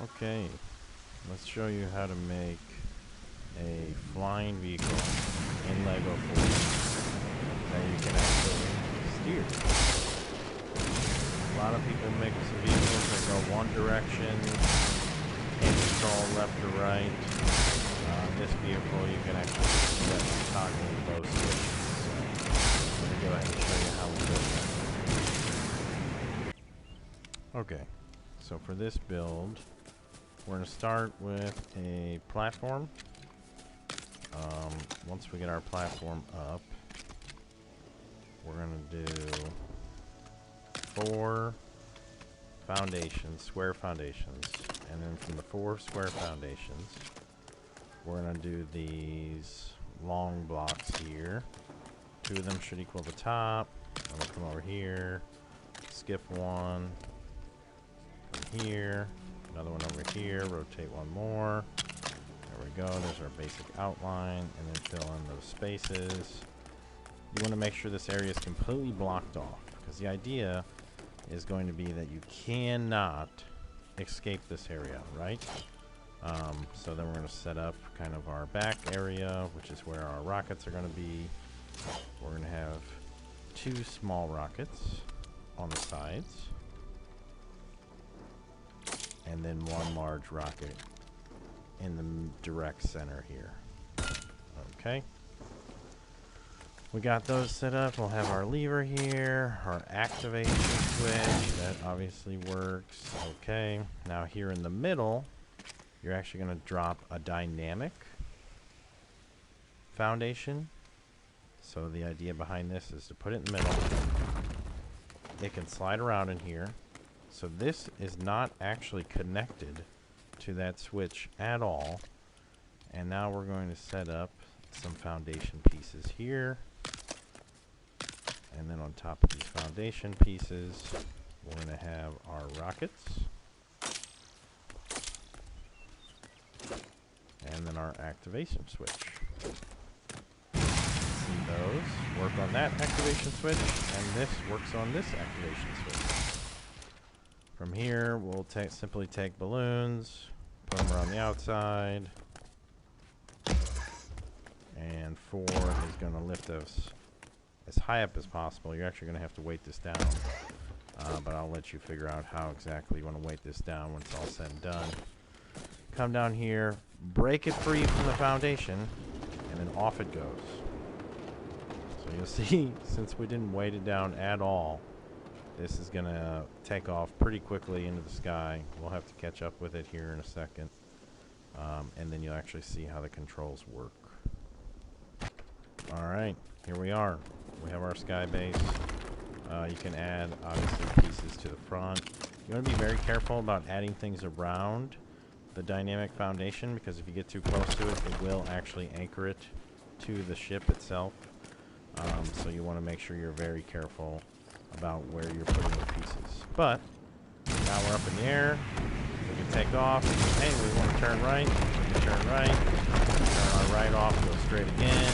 Okay, let's show you how to make a flying vehicle in Lego Fortnite that you can actually steer. A lot of people make some vehicles that go one direction, can't control left or right. This vehicle you can actually set toggle both switches. So let me go ahead and show you how we build that. Okay, so for this build, we're going to start with a platform. Once we get our platform up, we're going to do 4 foundations, square foundations. And then from the 4 square foundations, we're going to do these long blocks here. 2 of them should equal the top. And we'll come over here, skip 1, come here. Another one over here, rotate 1 more. There we go, there's our basic outline, and then fill in those spaces. You want to make sure this area is completely blocked off, because the idea is going to be that you cannot escape this area, right? So then we're going to set up kind of our back area, which is where our rockets are going to be. We're going to have 2 small rockets on the sides, and then 1 large rocket in the direct center here. Okay. We got those set up. We'll have our lever here, our activation switch. That obviously works. Okay. Now here in the middle, you're actually going to drop a dynamic foundation. So the idea behind this is to put it in the middle. It can slide around in here. So this is not actually connected to that switch at all. And now we're going to set up some foundation pieces here. And then on top of these foundation pieces, we're going to have our rockets. And then our activation switch. See those work on that activation switch, and this works on this activation switch. From here, we'll simply take balloons, put them around the outside, and 4 is going to lift us as high up as possible. You're actually going to have to weight this down, but I'll let you figure out how exactly you want to weight this down when it's all said and done. Come down here, break it free from the foundation, and then off it goes. So you'll see, since we didn't weight it down at all, this is going to take off pretty quickly into the sky. We'll have to catch up with it here in a second. And then you'll actually see how the controls work. Alright, here we are. We have our sky base. You can add, obviously, pieces to the front. You want to be very careful about adding things around the dynamic foundation, because if you get too close to it, it will actually anchor it to the ship itself. So you want to make sure you're very careful about where you're putting the pieces. But now we're up in the air. We can take off. Hey, we want to turn right. We can turn right. Turn our right off, go straight again.